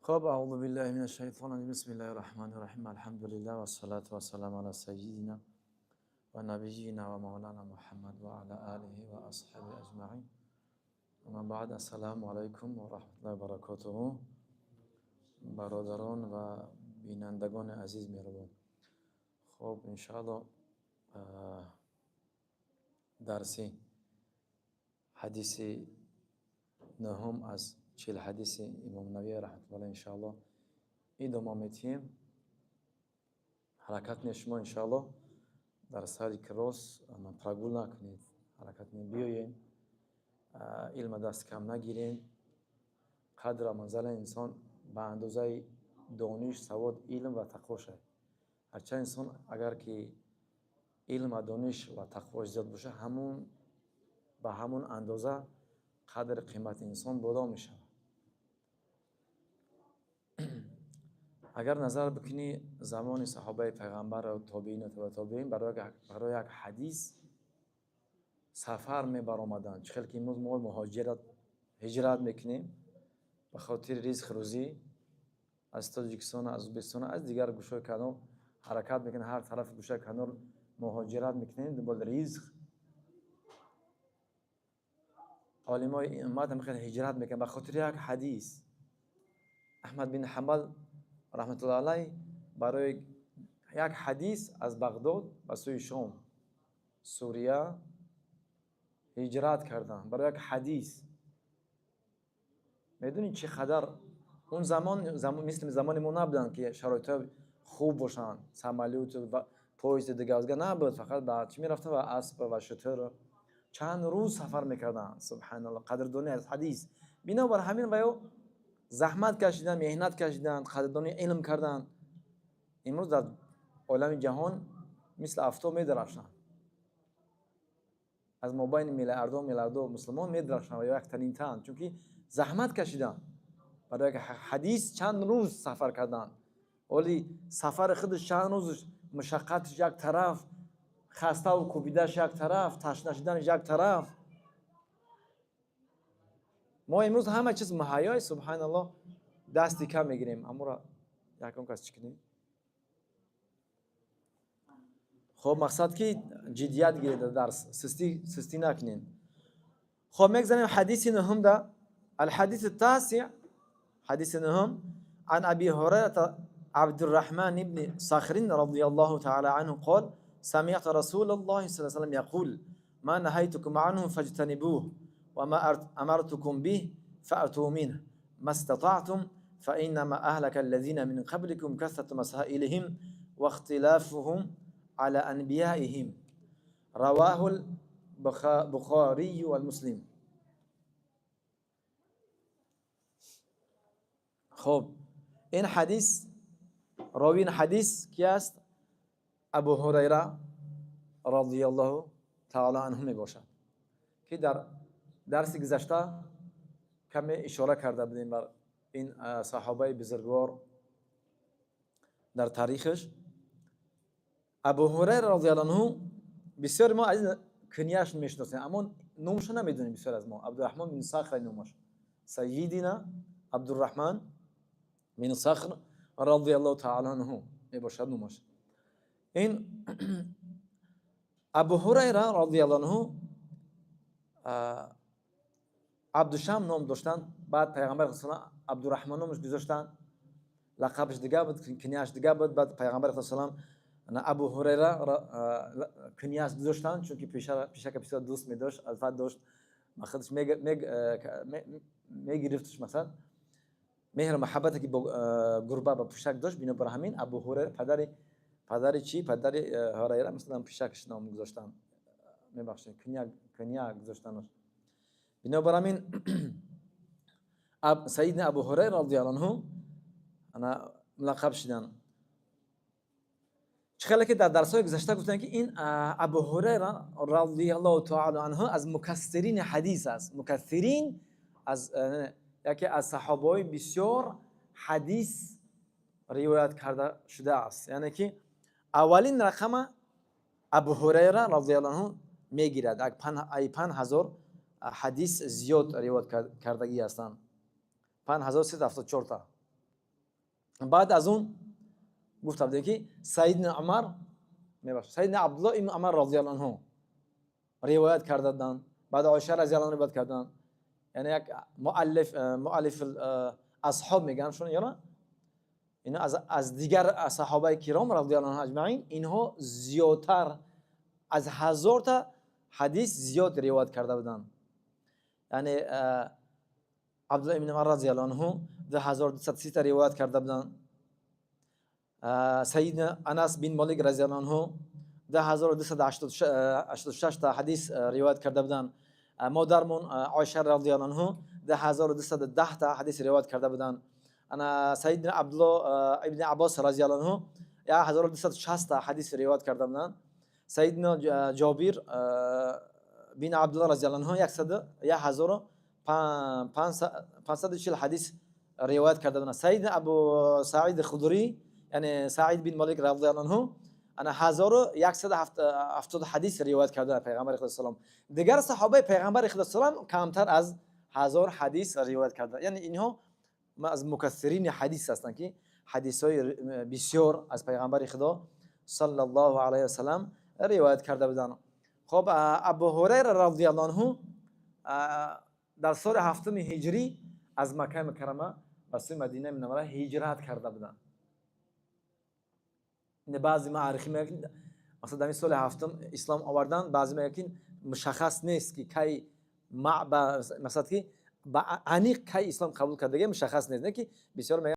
خب اعوذ بالله من الشیطان الرجیم بسم الله الرحمن الرحیم الحمد لله و الصلاة و السلام علی سیدنا و نبینا و مولانا محمد و علی آله و اصحابه اجمعین. اما بعد السلام علیکم و رحمت الله و برکاته. برادران و بینندگان عزیز مهربان، خب انشاءالله درسی حدیث نهم از 40 حدیث امام نووی رحمت الله انشاءالله ادامه میدیم. حرکت نشما انشاءالله در سری کراس پرگول نکنید، حرکت بیاین، علم دست کم نگیرین. قدر منزل انسان به اندازه دانش، سواد، علم و تقوا شد. هرچند انسان اگر که علم و دانش و تقوا زیاد باشه، همون به همون اندازه قدر قیمت انسان بالا میشه. اگر نظر بکنی زمان صحابه پیغمبر و تابعین و تبع تابعین برای یک حدیث سفر می برآمدند. چخیل که امروز ما مهاجرت هجرت میکنیم به خاطر رزق روزی، از تاجیکستان، از ازبکستان، از دیگر گوشه کنار حرکت میکنیم، هر طرف گوشه کنار مهاجرت میکنیم دنبال رزق. عالمای امت هم خیلی هجرت میکنن به خاطر یک حدیث. احمد بن حنبل رحمت الله علیه برای یک حدیث از بغداد به سوی شام، سوریه هجرت کردن برای یک حدیث. میدونید چقدر اون زمان مثل زمان ما نبودن که شرایط خوب باشن، سمالیوت و پویزد دیگه ازگه نبود، فقط بعد چی میرفتن و اسب و شتر چند روز سفر میکردن. سبحان الله، قدردانی از حدیث. بنابر همین و زحمت کشیدن، مهنت کشیدن، قدردانی علم کردن. امروز در عالم جهان مثل افتاب میدرخشن، از مابین میلیاردها مسلمان میدرخشن و یک تنین تن، چون که زحمت کشیدن برای یک حدیث چند روز سفر کردن. ولی سفر خودش چند روز مشقتش یک طرف، خسته و کوبیدهش یک طرف، تشنه شدنش یک طرف. ما امروز همه چیز مهیای سبحان الله دستی کم میگیریم. اما را یکم کس چکنیم. خب مقصد که جدیت گیرید در درس، سستی نکنین. خب میگذاریم حدیث نهم ده. الحديث التاسع حديث نهم عن أبي هريرة عبد الرحمن بن صخر رضي الله تعالى عنه قال سمعت رسول الله صلى الله عليه وسلم يقول ما نهيتكم عنه فاجتنبوه وما أمرتكم به فأتوا منه ما استطعتم فإنما أهلك الذين من قبلكم كثرة مسائلهم واختلافهم على أنبيائهم رواه البخاري والمسلم. خب این حدیث، راوی این حدیث کی است؟ ابو هریره رضی الله تعالی عنه می باشد که در درس گذشته کمی اشاره کرده بودیم بر این صحابه بزرگوار در تاریخش. ابو هریره رضی الله عنه بسیار ما از کنیاش میشناسیم، اما نامش نمیدونیم. بسیار از ما عبدالرحمن بن صخر نامش، سیدنا عبدالرحمن من صخر رضی الله تعالی عنه میباشد نامش. این ابو هریره رضی الله عنه عبدالشم نام داشتن. بعد پیغمبر صلی الله علیه و عبدالرحمن نامش گذاشتن، لقبش دیگه بود، کنیاش دیگه بود. بعد پیغمبر صلی الله علیه و ابو هریره کنیاش گذاشتن، چون که پیشک بسیار دوست می‌داشت، الفت داشت، خودش میگرفتش، مثلا مهر محبت که گربه با پوشک داشت. بنابر همین ابو هریره پدر هریره مثلا پوشکش نام گذاشتن، میبخشید کنیا گذاشتنش. بنابر همین سیدنا ابو هریره رضی الله عنه انا لقب شدن. چخیلی که در درس‌های گذشته گفتن که این ابو هریره رضی الله تعالی عنه از مکثرین حدیث است. مکثرین از یکی از صحابه بسیار حدیث روایت کرده شده است. یعنی که اولین رقم ابو هریره رضی الله عنه میگیرد. 5000 حدیث زیاد روایت کردگی هستند. 5374 تا بعد از اون گفتم دیگه که سیدنا عمر میبخشید سیدنا عبدالله ابن عمر رضی الله عنه روایت کردند. بعد عایشه رضی الله عنها روایت کردند. یعنی یک مؤلف اصحاب میگن شون یا اینا از دیگر صحابه کرام رضی الله عنهم اجمعین اینها زیادتر از 1000 تا حدیث زیاد روایت کرده بودند. یعنی عبدالله ابن عمر رضی الله عنه 2230 تا روایت کرده بودند. سیدنا انس بن مالک رضی الله عنه 10286 تا حدیث روایت کرده بودند. مادرمون عایشه رضی الله عنها 10210 تا حدیث روایت کرده بودند. انا سیدنا عبدالله ابن عباس رضی الله عنه 1260 تا حدیث روایت کرده بودند. سیدنا جابر بن عبدالله رضی الله عنه 1540 حدیث روایت کرده بودند. سیدنا ابو سعید خدری یعنی سعید بن مالک رضی الله عنه انا 1170 حدیث روایت کرده پیغمبر خدا سلام. دیگر صحابه پیغمبر خدا سلام کمتر از 1000 حدیث روایت کرده. یعنی اینها از مکثرین حدیث هستند که حدیث‌های بسیار از پیغمبر خدا صلی الله علیه و سلم روایت کرده بودند. خب ابو هریره رضی الله عنه در سال 7 هجری از مکه مکرمه به سوی مدینه منوره هجرت کرده بودند. این بعضی معارخی میگن مثلا در سال 7 اسلام آوردن، بعضی میگن مشخص نیست که کی مثلا که با انیق کی اسلام قبول کرده مشخص نیست، نه که بسیار